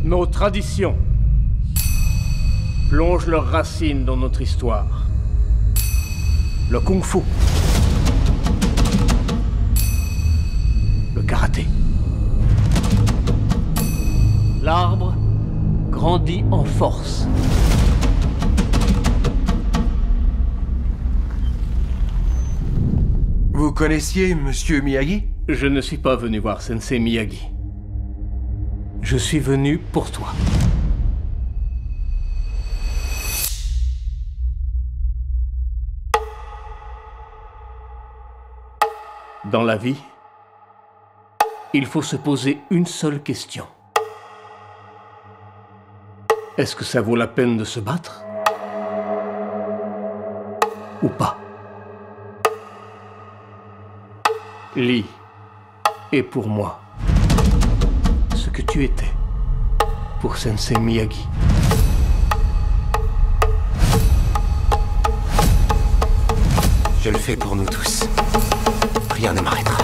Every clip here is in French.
Nos traditions plongent leurs racines dans notre histoire. Le kung-fu. Le karaté. L'arbre grandit en force. Vous connaissiez Monsieur Miyagi? Je ne suis pas venu voir Sensei Miyagi. Je suis venu pour toi. Dans la vie, il faut se poser une seule question. Est-ce que ça vaut la peine de se battre? Ou pas? Lee est pour moi ce que tu étais pour Sensei Miyagi. Je le fais pour nous tous. Rien ne m'arrêtera.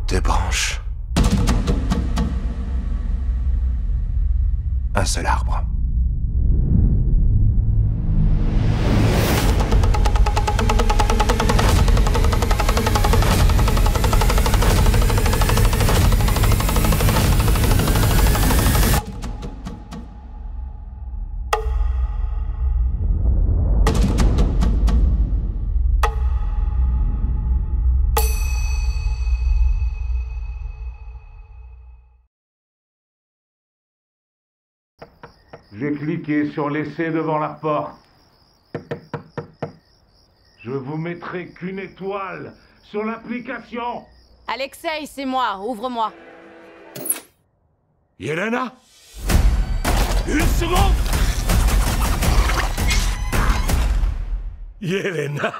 Deux branches. Un seul arbre. J'ai cliqué sur laisser devant la porte. Je vous mettrai qu'une étoile sur l'application. Alexei, c'est moi, ouvre-moi. Yelena? Une seconde! Yelena!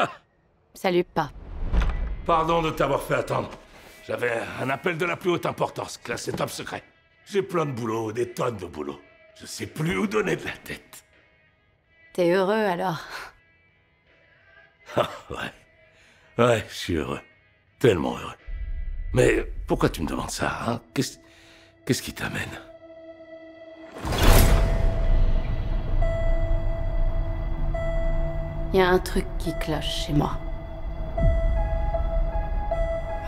Salut, pas. Pardon de t'avoir fait attendre. J'avais un appel de la plus haute importance, classé top secret. J'ai plein de boulot, des tonnes de boulot. Je sais plus où donner de la tête. T'es heureux, alors? Ah, ouais. Ouais, je suis heureux. Tellement heureux. Mais pourquoi tu me demandes ça, hein? Qu'est-ce qui t'amène? Il y a un truc qui cloche chez moi.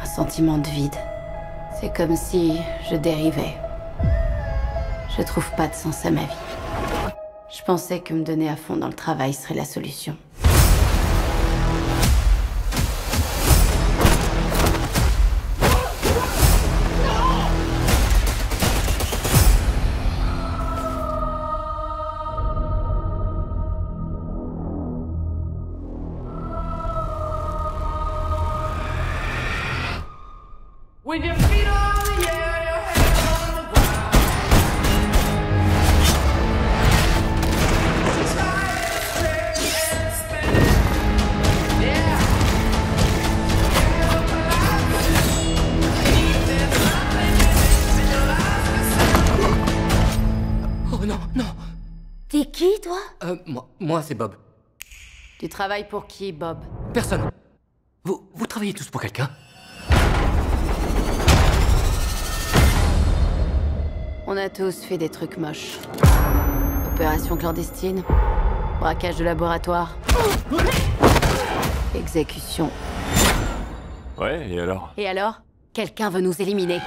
Un sentiment de vide. C'est comme si je dérivais. Je trouve pas de sens à ma vie. Je pensais que me donner à fond dans le travail serait la solution. T'es qui, toi? Moi, c'est Bob. Tu travailles pour qui, Bob? Personne. Vous travaillez tous pour quelqu'un? On a tous fait des trucs moches. Opération clandestine, braquage de laboratoire, exécution. Ouais, et alors? Et alors? Quelqu'un veut nous éliminer.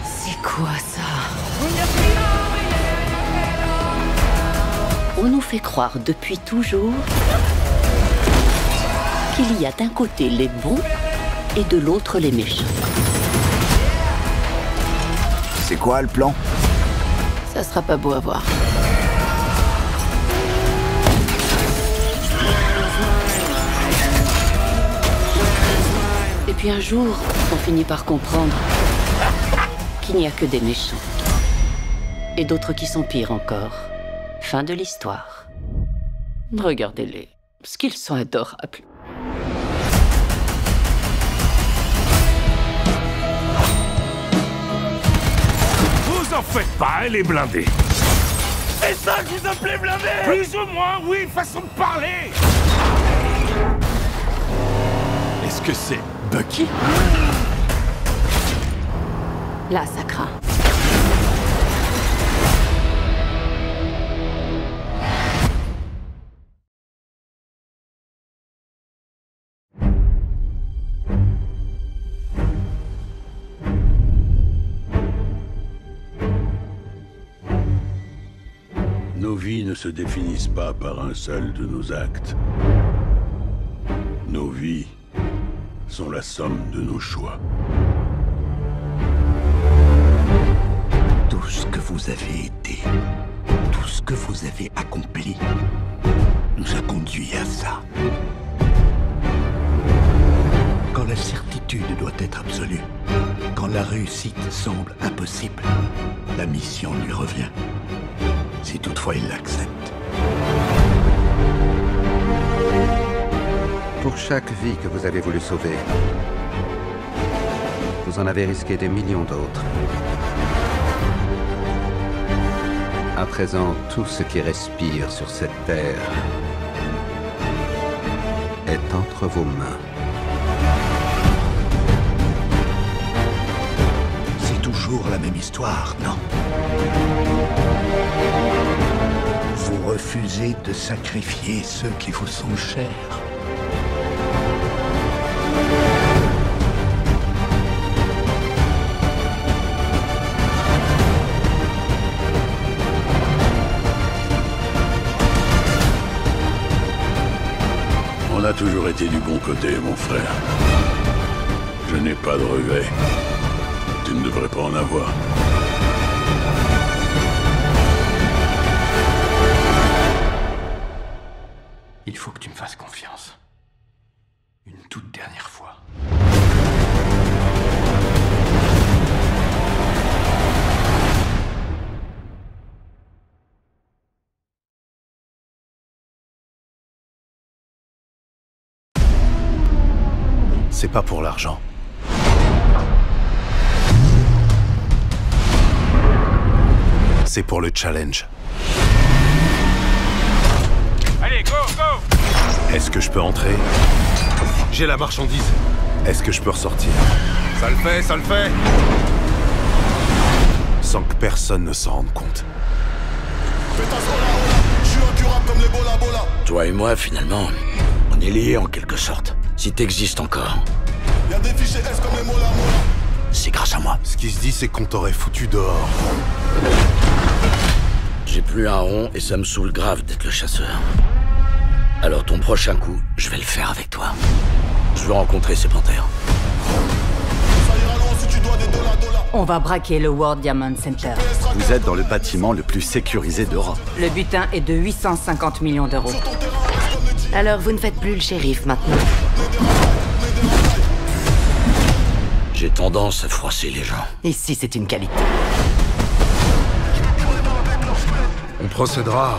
C'est quoi ça? On nous fait croire depuis toujours qu'il y a d'un côté les bons et de l'autre les méchants. C'est quoi le plan? Ça sera pas beau à voir. Et puis un jour, on finit par comprendre qu'il n'y a que des méchants. Et d'autres qui sont pires encore. Fin de l'histoire. Regardez-les, ce qu'ils sont adorables. Vous en faites pas, elle est blindée. C'est ça que vous appelez blindée? Plus ou moins, oui, façon de parler. que c'est Bucky? Là, ça craint. Nos vies ne se définissent pas par un seul de nos actes. Nos vies sont la somme de nos choix. Tout ce que vous avez été, tout ce que vous avez accompli, nous a conduits à ça. Quand la certitude doit être absolue, quand la réussite semble impossible, la mission lui revient. Si toutefois il l'accepte. Pour chaque vie que vous avez voulu sauver, vous en avez risqué des millions d'autres. À présent, tout ce qui respire sur cette terre est entre vos mains. C'est toujours la même histoire, non? Vous refusez de sacrifier ceux qui vous sont chers. On a toujours été du bon côté, mon frère. Je n'ai pas de regrets. Tu ne devrais pas en avoir. Il faut que tu me fasses confiance. Une toute dernière fois. C'est pas pour l'argent. C'est pour le challenge. Allez, go, go! Est-ce que je peux entrer? J'ai la marchandise. Est-ce que je peux ressortir? Ça le fait, ça le fait! Sans que personne ne s'en rende compte. Toi et moi, finalement, on est liés en quelque sorte. Si t'existes encore, c'est grâce à moi. Ce qui se dit, c'est qu'on t'aurait foutu dehors. J'ai plus un rond et ça me saoule grave d'être le chasseur. Alors ton prochain coup, je vais le faire avec toi. Je veux rencontrer ces panthères. On va braquer le World Diamond Center. Vous êtes dans le bâtiment le plus sécurisé d'Europe. Le butin est de 850 millions d'euros. Alors vous ne faites plus le shérif maintenant. J'ai tendance à froisser les gens. Ici, c'est une qualité. On procédera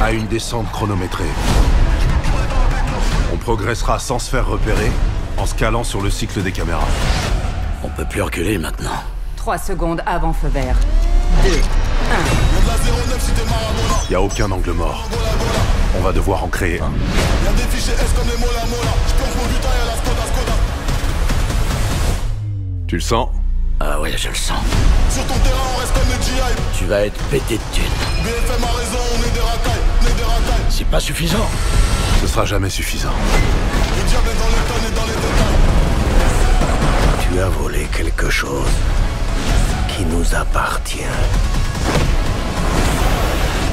à une descente chronométrée. On progressera sans se faire repérer, en se calant sur le cycle des caméras. On peut plus reculer maintenant. 3 secondes avant feu vert. 2, 1. Y a aucun angle mort. On va devoir en créer un. Tu le sens? Ah ouais, je le sens. Sur ton terrain, on reste comme les GI. Tu vas être pété de thunes. BFM a raison, on est des racailles, C'est pas suffisant. Ce sera jamais suffisant. Le diable est dans les tonnes et dans les détails. Tu as volé quelque chose qui nous appartient.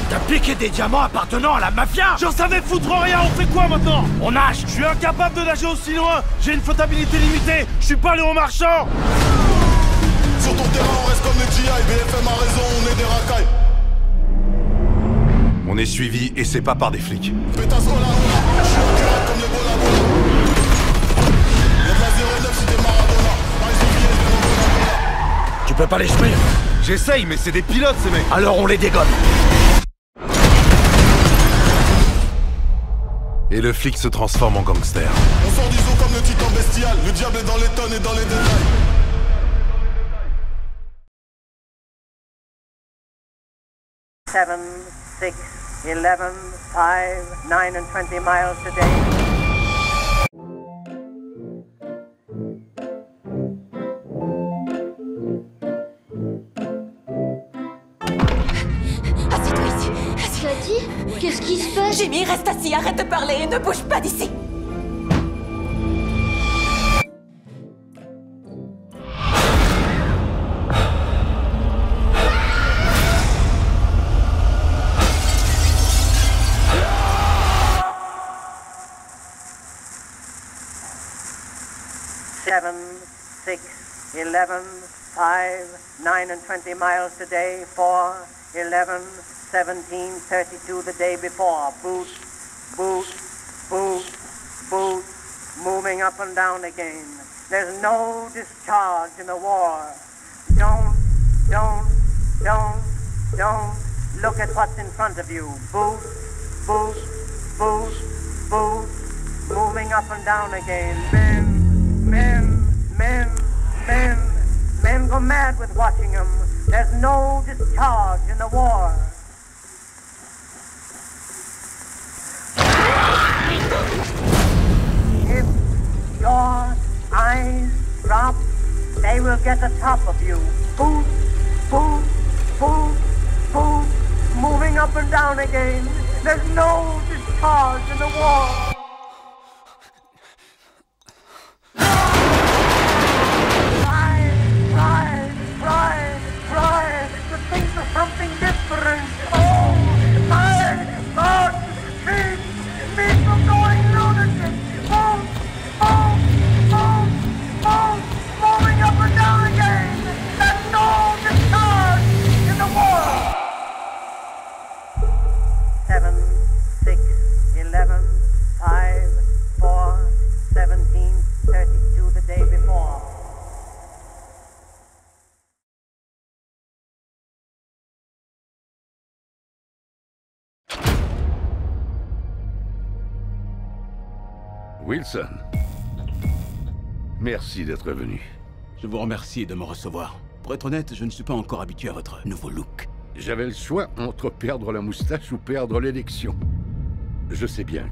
T'as piqué des diamants appartenant à la mafia! J'en savais foutre rien, on fait quoi maintenant? On nage! Je suis incapable de nager aussi loin! J'ai une flottabilité limitée! Je suis pas Léon Marchand! Sur ton terrain, on reste comme les GI. BFM a raison, on est des racailles. On est suivi et c'est pas par des flics. Pétasse hola hola, je suis incurable comme les bola bola. Y'a de la 09 si t'es Maradona. Tu peux pas les jouer? J'essaye, mais c'est des pilotes ces mecs! Alors on les dégomme. Et le flic se transforme en gangster. On sort du zoo comme le titan bestial. Le diable est dans les tonnes et dans les détails. Seven, 6, 11, 5, 9 and 20 miles a day. Qu'est-ce qui se passe? Jimmy, reste assis, arrête de parler et ne bouge pas d'ici. Seven, 6, 11, 5, 9 and 20 miles today, 4, 11, 17, 32 the day before. Boot, boot, boot, boot, moving up and down again. There's no discharge in the war. Don't look at what's in front of you. Boot, boot, boot, boot, moving up and down again. Men go mad with watching them. There's no discharge in the war. If your eyes drop, they will get the top of you. Boot, boot, boot, boot, moving up and down again. There's no discharge in the war. Something different. Oh, my God! Me from going lunatic. Boom, boom, boom, boom, moving up and down again. There's no discharge in the war. 7, 6, 11, 5, 4, 17, 32 the day before. Wilson, merci d'être venu. Je vous remercie de me recevoir. Pour être honnête, je ne suis pas encore habitué à votre nouveau look. J'avais le choix entre perdre la moustache ou perdre l'élection. Je sais bien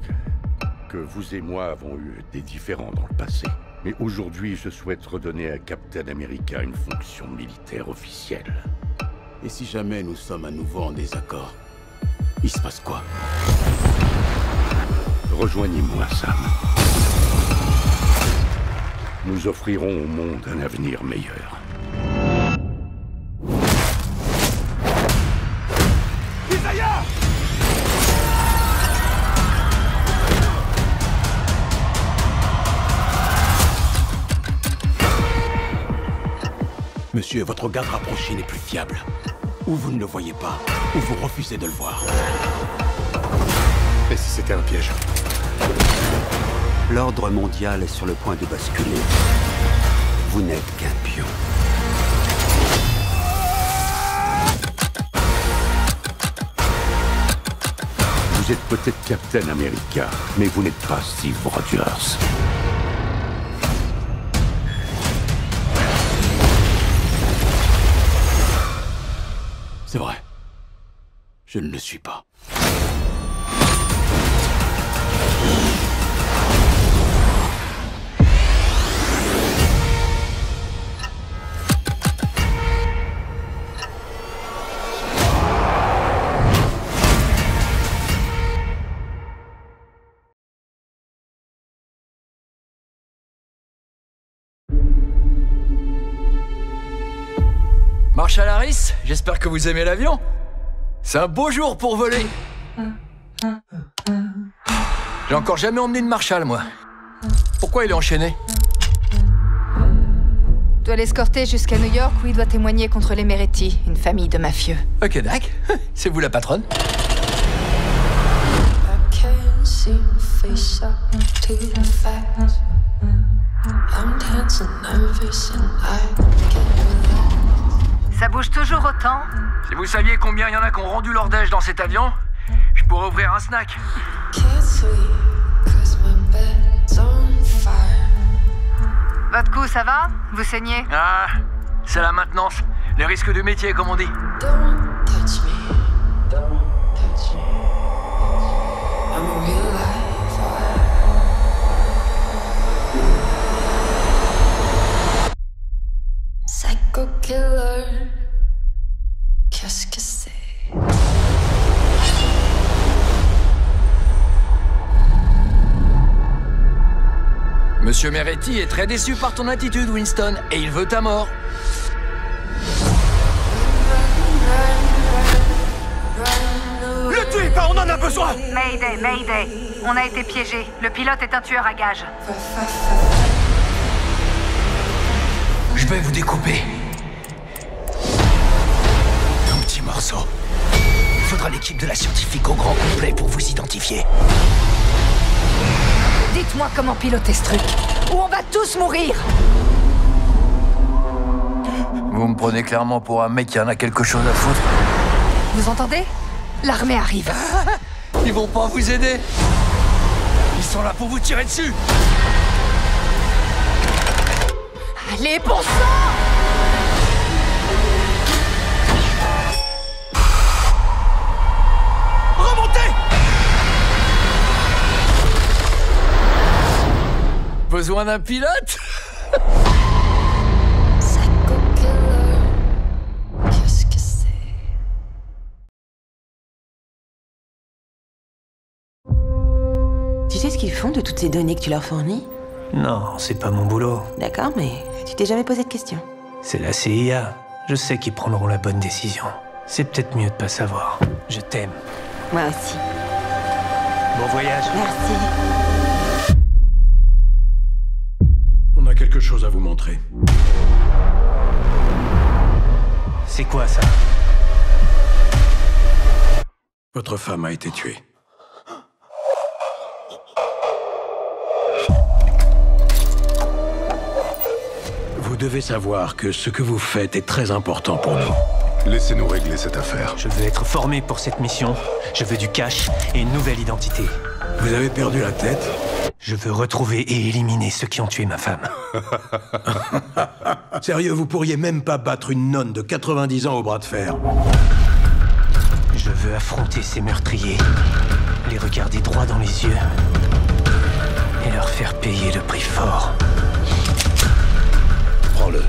que vous et moi avons eu des différends dans le passé. Mais aujourd'hui, je souhaite redonner à Captain America une fonction militaire officielle. Et si jamais nous sommes à nouveau en désaccord, il se passe quoi? Rejoignez-moi, Sam. Nous offrirons au monde un avenir meilleur. Isaiah! Monsieur, votre garde rapproché n'est plus fiable. Ou vous ne le voyez pas, ou vous refusez de le voir. Et si c'était un piège? L'ordre mondial est sur le point de basculer. Vous n'êtes qu'un pion. Vous êtes peut-être Captain America, mais vous n'êtes pas Steve Rogers. C'est vrai. Je ne le suis pas. Marshal Harris, j'espère que vous aimez l'avion. C'est un beau jour pour voler. J'ai encore jamais emmené de Marshal, moi. Pourquoi il est enchaîné? Je dois l'escorter jusqu'à New York où il doit témoigner contre les Meretti, une famille de mafieux. Ok, Dac. C'est vous la patronne? Ça bouge toujours autant? Si vous saviez combien il y en a qui ont rendu leur déj dans cet avion, je pourrais ouvrir un snack. Votre cou, ça va? Vous saignez? Ah, c'est la maintenance. Les risques du métier, comme on dit. Psycho killer, qu'est-ce que c'est? Monsieur Meretti est très déçu par ton attitude, Winston, et il veut ta mort. Le tuez pas, on en a besoin! Mayday, Mayday. On a été piégés. Le pilote est un tueur à gages. Je vais vous découper. En petits morceaux. Il faudra l'équipe de la scientifique au grand complet pour vous identifier. Dites-moi comment piloter ce truc, ou on va tous mourir. Vous me prenez clairement pour un mec qui en a quelque chose à foutre. Vous entendez? L'armée arrive. Ils vont pas vous aider. Ils sont là pour vous tirer dessus. Allez, bon sang! Remontez! Besoin d'un pilote? Qu'est-ce que c'est? Tu sais ce qu'ils font de toutes ces données que tu leur fournis? Non, c'est pas mon boulot. D'accord, mais tu t'es jamais posé de questions. C'est la CIA. Je sais qu'ils prendront la bonne décision. C'est peut-être mieux de pas savoir. Je t'aime. Moi aussi. Bon voyage. Merci. On a quelque chose à vous montrer. C'est quoi ça? Votre femme a été tuée. Vous devez savoir que ce que vous faites est très important pour nous. Laissez-nous régler cette affaire. Je veux être formé pour cette mission. Je veux du cash et une nouvelle identité. Vous avez perdu la tête? Je veux retrouver et éliminer ceux qui ont tué ma femme. Sérieux, vous pourriez même pas battre une nonne de 90 ans au bras de fer. Je veux affronter ces meurtriers, les regarder droit dans les yeux et leur faire payer le prix fort. Prends-le.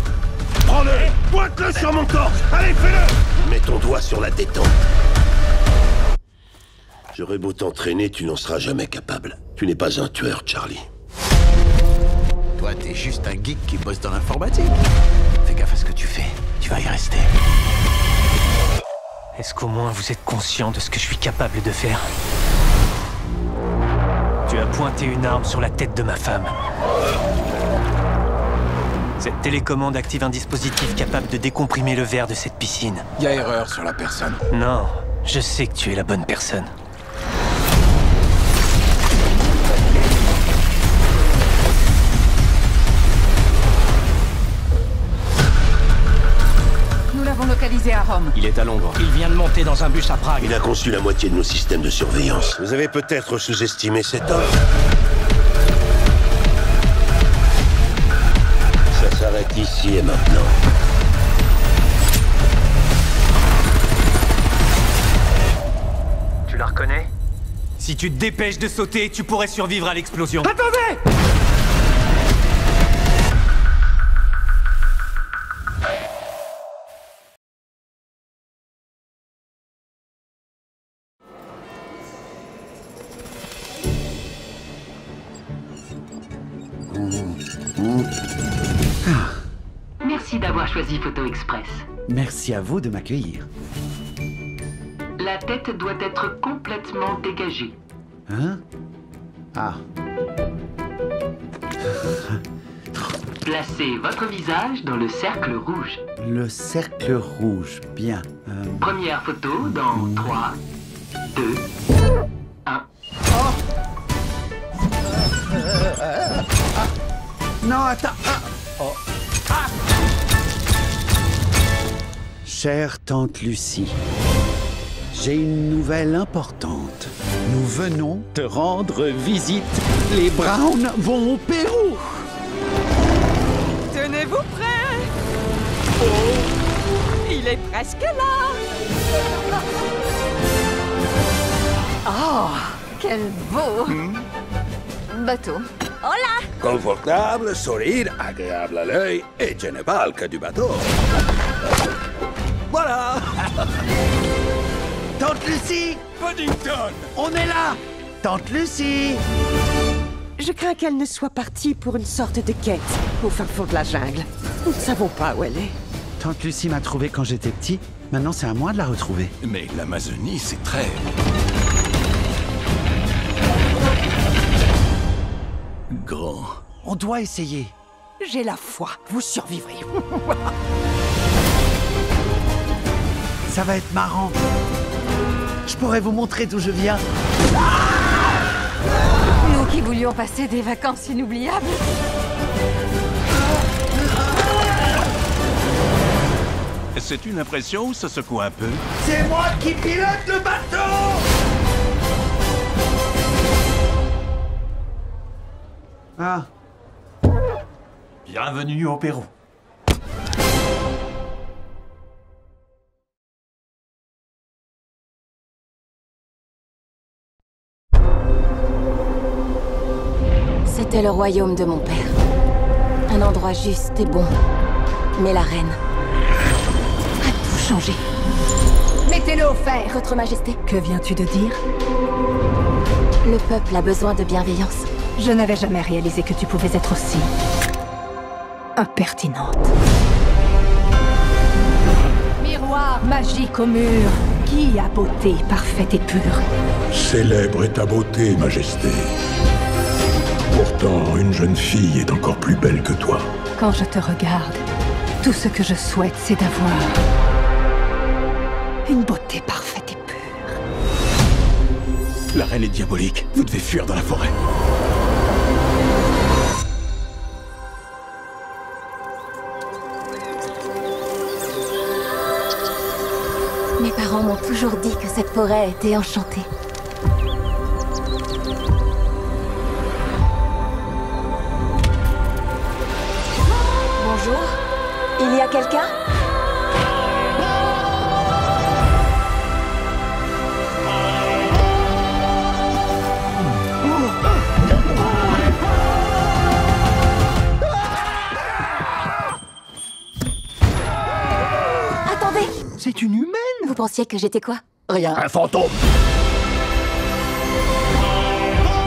Prends-le! Pointe-le sur mon corps! Allez, fais-le! Mets ton doigt sur la détente. J'aurais beau t'entraîner, tu n'en seras jamais capable. Tu n'es pas un tueur, Charlie. Toi, t'es juste un geek qui bosse dans l'informatique. Fais gaffe à ce que tu fais. Tu vas y rester. Est-ce qu'au moins vous êtes conscient de ce que je suis capable de faire? Tu as pointé une arme sur la tête de ma femme. Cette télécommande active un dispositif capable de décomprimer le verre de cette piscine. Il y a erreur sur la personne. Non, je sais que tu es la bonne personne. Nous l'avons localisé à Rome. Il est à Londres. Il vient de monter dans un bus à Prague. Il a conçu la moitié de nos systèmes de surveillance. Vous avez peut-être sous-estimé cet homme. Ça s'arrête ici et maintenant. Tu la reconnais? Si tu te dépêches de sauter, tu pourrais survivre à l'explosion. Attendez! Merci d'avoir choisi Photo Express. Merci à vous de m'accueillir. La tête doit être complètement dégagée. Hein? Ah. Placez votre visage dans le cercle rouge. Le cercle rouge, bien. Première photo dans 3, 2, 1. Non, attends. Chère tante Lucie, j'ai une nouvelle importante. Nous venons te rendre visite. Les Browns vont au Pérou. Tenez-vous prêts. Oh, il est presque là. Oh, quel beau bateau. Hola. Confortable, sourire, agréable à l'œil, et je ne parle que du bateau. Voilà. Tante Lucie! Paddington! On est là! Tante Lucie! Je crains qu'elle ne soit partie pour une sorte de quête au fin fond de la jungle. Nous ne savons pas où elle est. Tante Lucie m'a trouvé quand j'étais petit. Maintenant, c'est à moi de la retrouver. Mais l'Amazonie, c'est très... grand. On doit essayer. J'ai la foi. Vous survivrez. Ça va être marrant. Je pourrais vous montrer d'où je viens. Nous qui voulions passer des vacances inoubliables. C'est une impression ou ça secoue un peu? C'est moi qui pilote le bateau! Ah. Bienvenue au Pérou. C'était le royaume de mon père. Un endroit juste et bon. Mais la reine a tout changé. Mettez-le au fer. Votre Majesté, Que viens-tu de dire? le peuple a besoin de bienveillance. Je n'avais jamais réalisé que tu pouvais être aussi impertinente. Miroir magique au mur, qui a beauté parfaite et pure? Célèbre est ta beauté, Majesté. Pourtant, une jeune fille est encore plus belle que toi. Quand je te regarde, tout ce que je souhaite, c'est d'avoir une beauté parfaite et pure. La reine est diabolique. Vous devez fuir dans la forêt. Mes parents m'ont toujours dit que cette forêt était enchantée. Bonjour, il y a quelqu'un? Attendez! C'est une humaine! Vous pensiez que j'étais quoi? Rien. Un fantôme.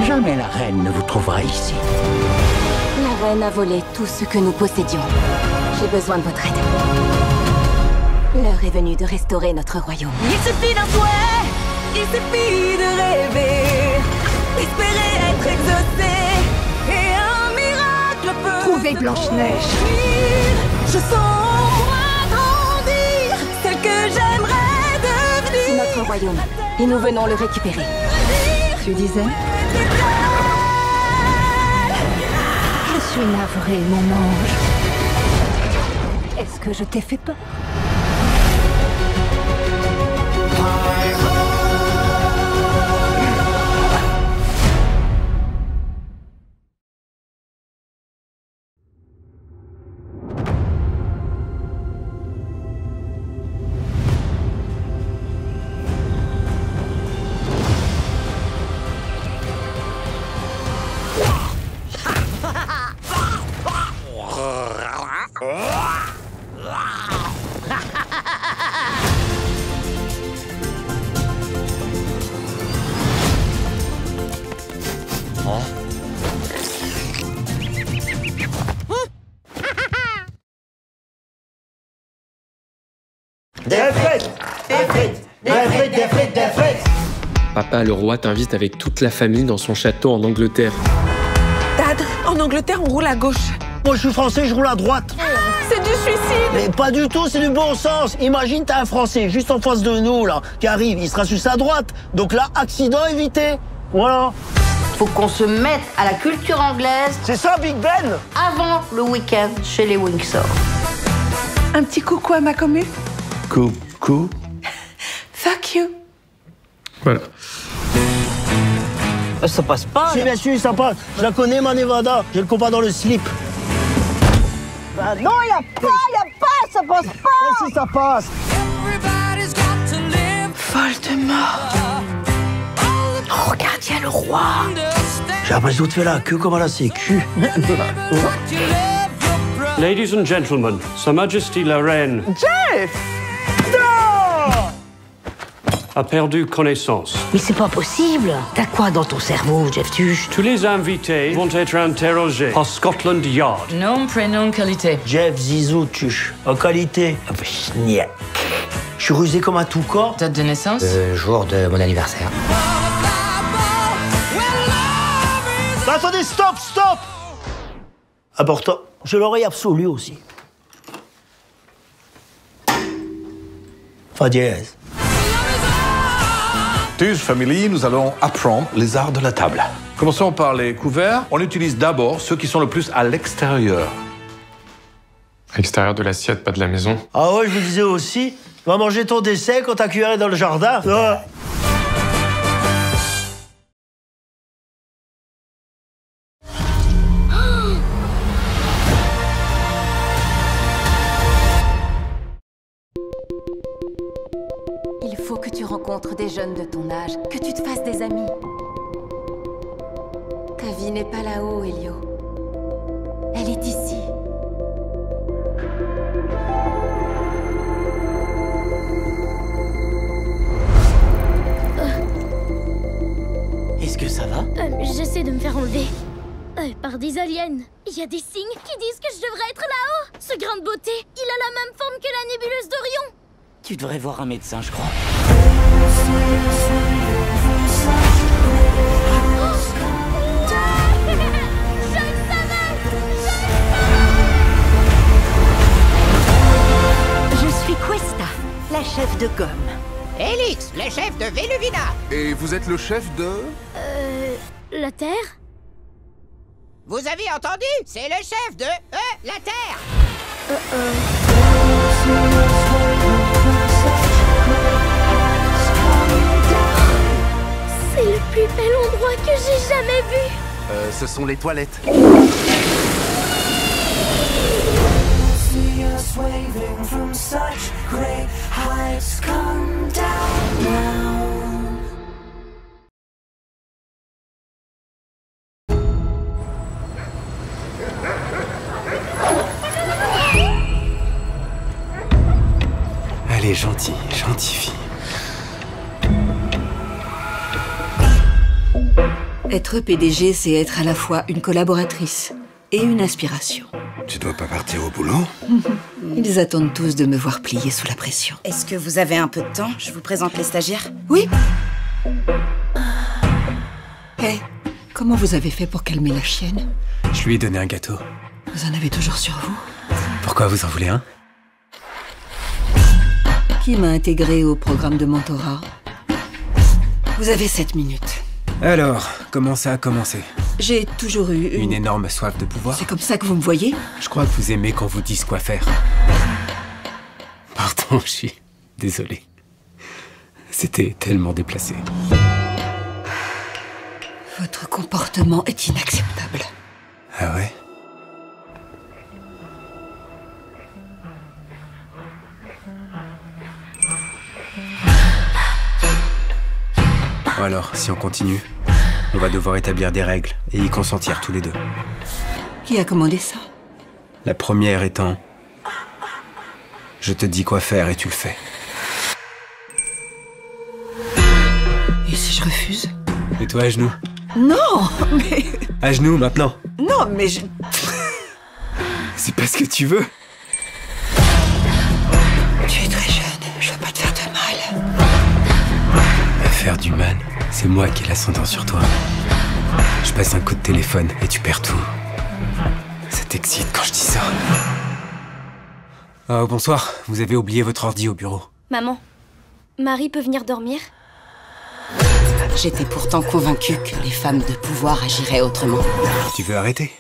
Jamais la reine ne vous trouvera ici. La reine a volé tout ce que nous possédions. J'ai besoin de votre aide. L'heure est venue de restaurer notre royaume. Il suffit d'un souhait, il suffit de rêver, d'espérer être exaucé, et un miracle peut... Trouvez Blanche-Neige. Je sens en moi grandir, celle que j'aimerais devenir. C'est notre royaume, et nous venons le récupérer. Tu disais? Je suis navrée, mon ange. Est-ce que je t'ai fait peur? Des frites. Papa, le roi t'invite avec toute la famille dans son château en Angleterre. Dad, en Angleterre, on roule à gauche. Moi, je suis français, je roule à droite. C'est du suicide. Mais pas du tout, c'est du bon sens. Imagine, t'as un Français juste en face de nous, là, qui arrive, il sera sur sa droite. Donc là, accident évité. Voilà. Faut qu'on se mette à la culture anglaise. C'est ça, Big Ben. Avant le week-end chez les Windsor. Un petit coucou à ma commu. Coucou. Fuck you. Voilà. Ça passe pas. Si, bien sûr, ça passe. Je la connais, ma Nevada. J'ai le compas dans le slip. Bah non, y a pas, ça passe pas. Si, ça passe. Voldemort. Oh, regarde, y a le roi. J'ai l'impression de faire la queue comme à la sécu. Ladies and gentlemen, Sa Majesty la Reine. Jeff! a perdu connaissance. Mais c'est pas possible. T'as quoi dans ton cerveau, Jeff Tuche? Tous les invités vont être interrogés par Scotland Yard. Nom, prénom, qualité. Jeff Zizou Tuche. En qualité. Schniek. Je suis rusé comme un tout corps. Date de naissance? Jour de mon anniversaire. Attendez, stop! Important. Je l'aurais absolu aussi. Fa dièse. Tuche Family, nous allons apprendre les arts de la table. Commençons par les couverts. On utilise d'abord ceux qui sont le plus à l'extérieur. À l'extérieur de l'assiette, pas de la maison. Ah ouais, je vous disais aussi. Va manger ton décès quand ta cuillère est dans le jardin. Ah. Il faut que tu rencontres des jeunes de ton âge, que tu te fasses des amis. Ta vie n'est pas là-haut, Elio. Elle est ici. Est-ce que ça va? J'essaie de me faire enlever. Par des aliens. Il y a des signes qui disent que je devrais être là-haut. Ce grain de beauté, il a la même forme que la nébuleuse d'Orion. Tu devrais voir un médecin, je crois. Je suis Questa, la chef de gomme. Elix, le chef de Veluvina. Et vous êtes le chef de... La Terre? Vous avez entendu? C'est le chef de... la Terre. C'est le plus bel endroit que j'ai jamais vu. Ce sont les toilettes. Elle est gentille fille. Être PDG, c'est être à la fois une collaboratrice et une inspiration. Tu dois pas partir au boulot? Ils attendent tous de me voir plier sous la pression. Est-ce que vous avez un peu de temps? Je vous présente les stagiaires. Oui. Hé, comment vous avez fait pour calmer la chienne? Je lui ai donné un gâteau. Vous en avez toujours sur vous? Pourquoi vous en voulez un? Qui m'a intégré au programme de mentorat? Vous avez 7 minutes. Alors, comment ça a commencé? J'ai toujours eu Une énorme soif de pouvoir. C'est comme ça que vous me voyez? Je crois que vous aimez qu'on vous dise quoi faire. Pardon, je suis désolé. C'était tellement déplacé. Votre comportement est inacceptable. Ah ouais? Bon alors, si on continue, on va devoir établir des règles et y consentir tous les deux. Qui a commandé ça? La première étant... Je te dis quoi faire et tu le fais. Et si je refuse? Et toi, à genoux? Non, mais... À genoux, maintenant. Non, mais je... C'est pas ce que tu veux. Tu es très jeune, je veux pas te faire de mal. À faire du mal, c'est moi qui ai l'ascendant sur toi. Je passe un coup de téléphone et tu perds tout. Ça t'excite quand je dis ça. Oh, bonsoir, vous avez oublié votre ordi au bureau. Maman, Marie peut venir dormir? J'étais pourtant convaincue que les femmes de pouvoir agiraient autrement. Tu veux arrêter?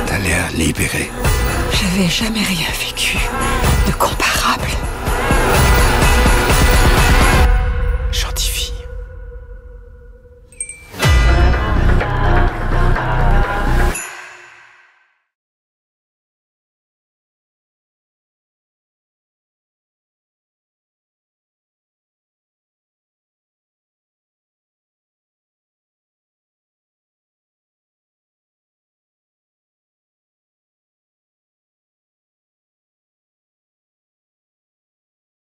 T'as l'air libéré. J'avais jamais rien vécu de comparable.